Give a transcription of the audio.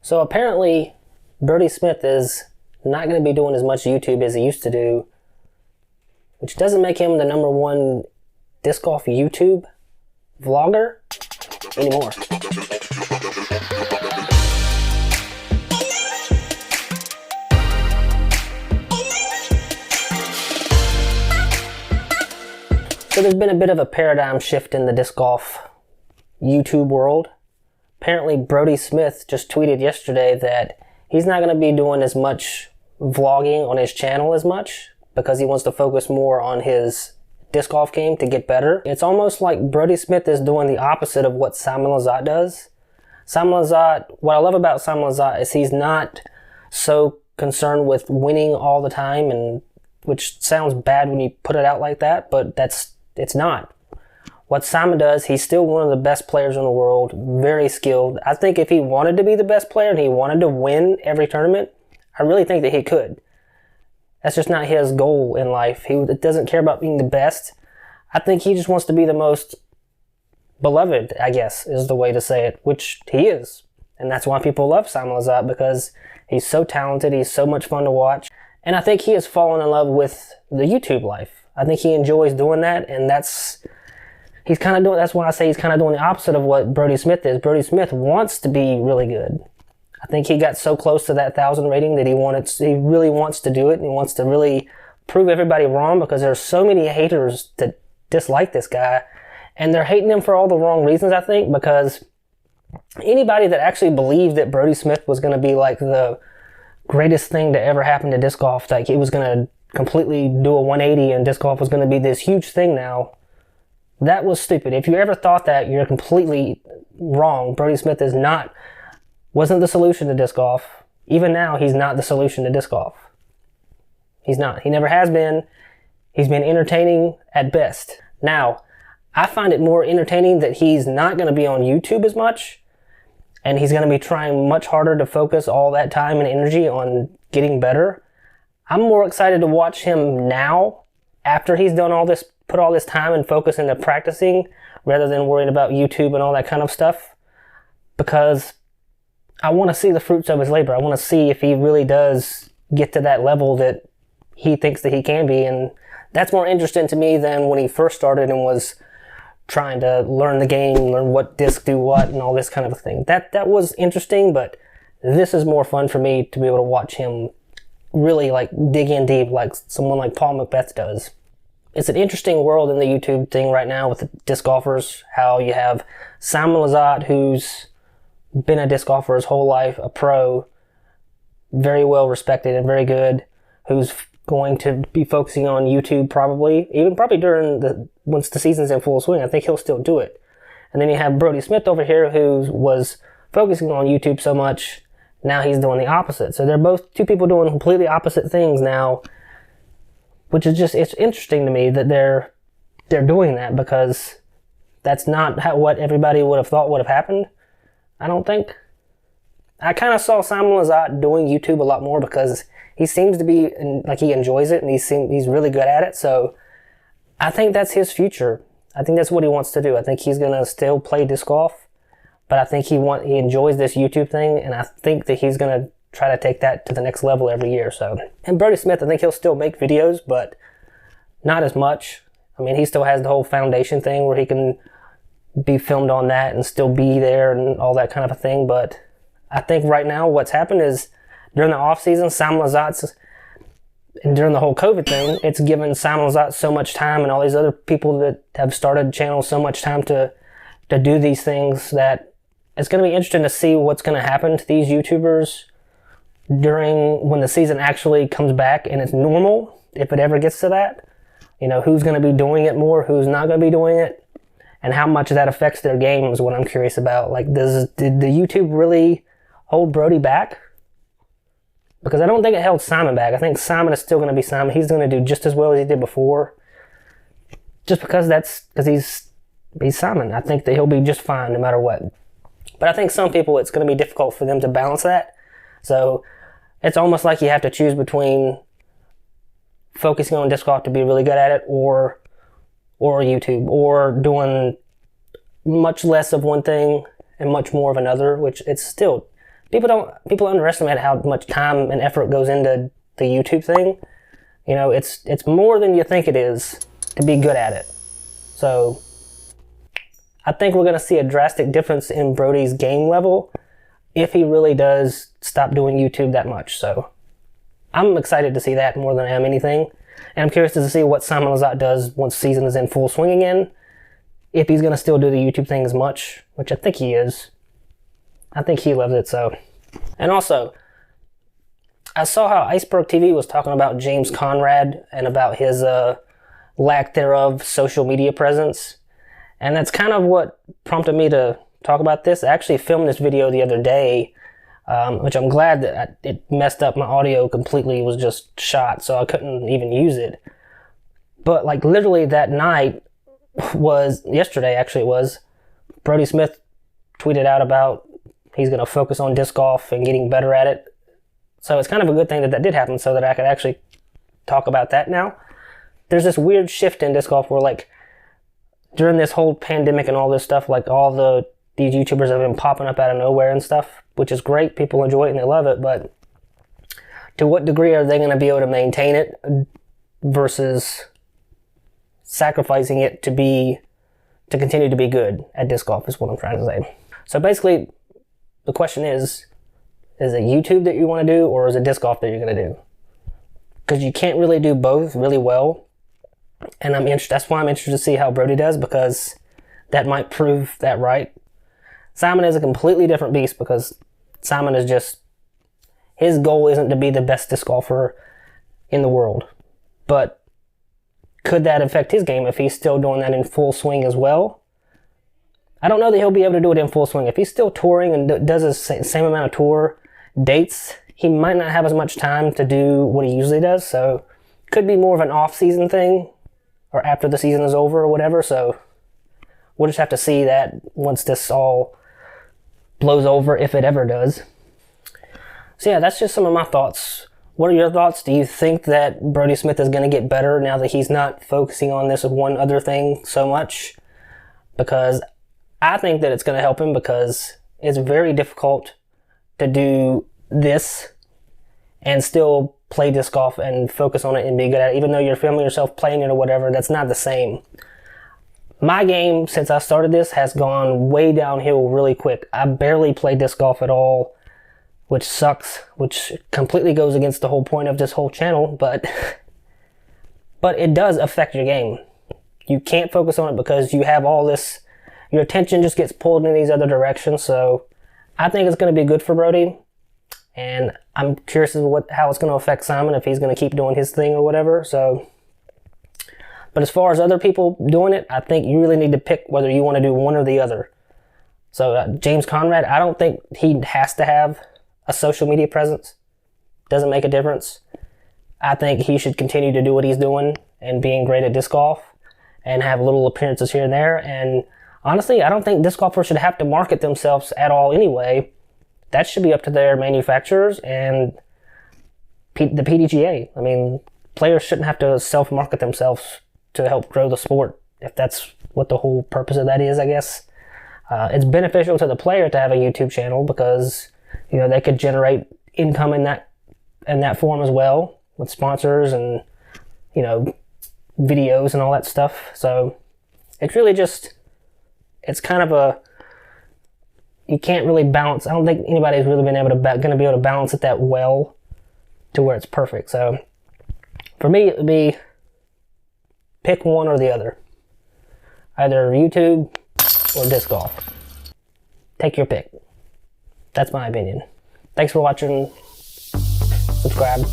So apparently, Brody Smith is not going to be doing as much YouTube as he used to do, which doesn't make him the #1 disc golf YouTube vlogger anymore. So there's been a bit of a paradigm shift in the disc golf YouTube world. Apparently, Brodie Smith just tweeted yesterday that he's not going to be doing as much vlogging on his channel as much because he wants to focus more on his disc golf game to get better. It's almost like Brody Smith is doing the opposite of what Simon Lizotte does. Simon Lizotte, what I love about Simon Lizotte is he's not so concerned with winning all the time, and which sounds bad when you put it out like that, but it's not. What Simon does, he's still one of the best players in the world, very skilled. I think if he wanted to be the best player and he wanted to win every tournament, I really think that he could. That's just not his goal in life. He doesn't care about being the best. I think he just wants to be the most beloved, I guess, is the way to say it, which he is. And that's why people love Simon Lizotte, because he's so talented, he's so much fun to watch. And I think he has fallen in love with the YouTube life. I think he enjoys doing that, and that's why I say he's kind of doing the opposite of what Brody Smith is. Brody Smith wants to be really good. I think he got so close to that 1,000 rating that he really wants to do it, and he wants to really prove everybody wrong, because there's so many haters that dislike this guy, and they're hating him for all the wrong reasons, I think, because anybody that actually believed that Brody Smith was going to be like the greatest thing to ever happen to disc golf, like he was going to completely do a 180 and disc golf was going to be this huge thing now, that was stupid. If you ever thought that, you're completely wrong. Brody Smith wasn't the solution to disc golf. Even now, he's not the solution to disc golf. He's not. He never has been. He's been entertaining at best. Now, I find it more entertaining that he's not going to be on YouTube as much, and he's going to be trying much harder to focus all that time and energy on getting better. I'm more excited to watch him now, after he's done all this, put all this time and focus into practicing, rather than worrying about YouTube and all that kind of stuff, because I want to see the fruits of his labor. I want to see if he really does get to that level that he thinks that he can be, and that's more interesting to me than when he first started and was trying to learn the game, learn what disc do what, and all this kind of a thing. That was interesting, but this is more fun for me to be able to watch him really like dig in deep like someone like Paul Macbeth does. It's an interesting world in the YouTube thing right now with the disc golfers, how you have Simon Lizotte, who's been a disc golfer his whole life, a pro, very well respected and very good, who's going to be focusing on YouTube probably during once the season's in full swing. I think he'll still do it. And then you have Brody Smith over here, who was focusing on YouTube so much, now he's doing the opposite. So they're both two people doing completely opposite things now, which is just, it's interesting to me that they're doing that, because that's not what everybody would have thought would have happened, I don't think. I kind of saw Simon Lizotte doing YouTube a lot more because he seems to be, like, he enjoys it and he's really good at it. So I think that's his future. I think that's what he wants to do. I think he's going to still play disc golf, but I think he enjoys this YouTube thing, and I think that he's going to try to take that to the next level every year. So, and Brody Smith, I think he'll still make videos, but not as much. I mean, he still has the whole foundation thing where he can be filmed on that and still be there and all that kind of a thing. But I think right now what's happened is during the off season, Simon Lizotte's, and during the whole COVID thing, it's given Simon Lizotte so much time and all these other people that have started channels so much time to do these things, that it's going to be interesting to see what's going to happen to these YouTubers when the season actually comes back and it's normal, if it ever gets to that. You know, who's going to be doing it more, who's not going to be doing it, and how much that affects their game is what I'm curious about. Like, did the YouTube really hold Brody back? Because I don't think it held Simon back. I think Simon is still going to be Simon. He's going to do just as well as he did before. Just because he's Simon. I think that he'll be just fine no matter what. But I think some people, it's going to be difficult for them to balance that. So it's almost like you have to choose between focusing on disc golf to be really good at it, or YouTube, or doing much less of one thing and much more of another, which it's still people underestimate how much time and effort goes into the YouTube thing. You know, it's more than you think it is to be good at it. So I think we're going to see a drastic difference in Brodie's game level if he really does stop doing YouTube that much. So I'm excited to see that more than I am anything. And I'm curious to see what Simon Lizotte does once season is in full swing again. If he's going to still do the YouTube thing as much, which I think he is. I think he loves it, so. And also, I saw how Iceberg TV was talking about James Conrad and about his lack thereof social media presence. And that's kind of what prompted me to talk about this. I actually filmed this video the other day, which I'm glad that it messed up my audio completely. It was just shot, so I couldn't even use it. But like literally that night yesterday actually it was, Brody Smith tweeted out about he's going to focus on disc golf and getting better at it. So it's kind of a good thing that did happen so that I could actually talk about that now. There's this weird shift in disc golf where like during this whole pandemic and all this stuff, like these YouTubers have been popping up out of nowhere and stuff, which is great. People enjoy it and they love it, but to what degree are they going to be able to maintain it versus sacrificing it to continue to be good at disc golf is what I'm trying to say. So basically, the question is it YouTube that you want to do, or is it disc golf that you're going to do? Because you can't really do both really well. And that's why I'm interested to see how Brodie does, because that might prove that right. Simon is a completely different beast, because Simon is just, his goal isn't to be the best disc golfer in the world. But could that affect his game if he's still doing that in full swing as well? I don't know that he'll be able to do it in full swing. If he's still touring and does the same amount of tour dates, he might not have as much time to do what he usually does. So could be more of an off-season thing, or after the season is over or whatever. So we'll just have to see that once this all blows over, if it ever does. So yeah, that's just some of my thoughts. What are your thoughts? Do you think that Brodie Smith is going to get better now that he's not focusing on this one other thing so much? Because I think that it's going to help him, because it's very difficult to do this and still play disc golf and focus on it and be good at it. Even though you're filming yourself playing it or whatever, that's not the same. My game, since I started this, has gone way downhill really quick. I barely play disc golf at all, which sucks, which completely goes against the whole point of this whole channel, but it does affect your game. You can't focus on it because you have all this, your attention just gets pulled in these other directions. So I think it's going to be good for Brodie, and I'm curious as to how it's going to affect Simon, if he's going to keep doing his thing or whatever. So, but as far as other people doing it, I think you really need to pick whether you want to do one or the other. So James Conrad, I don't think he has to have a social media presence. Doesn't make a difference. I think he should continue to do what he's doing and being great at disc golf and have little appearances here and there. And honestly, I don't think disc golfers should have to market themselves at all anyway. That should be up to their manufacturers and the PDGA. I mean, players shouldn't have to self-market themselves to help grow the sport, if that's what the whole purpose of that is, I guess. It's beneficial to the player to have a YouTube channel, because you know they could generate income in that form as well, with sponsors and videos and all that stuff. So it's really just, it's kind of you can't really balance. I don't think anybody's really been going to be able to balance it that well to where it's perfect. So for me, it would be pick one or the other, either YouTube or disc golf. Take your pick. That's my opinion. Thanks for watching. Subscribe.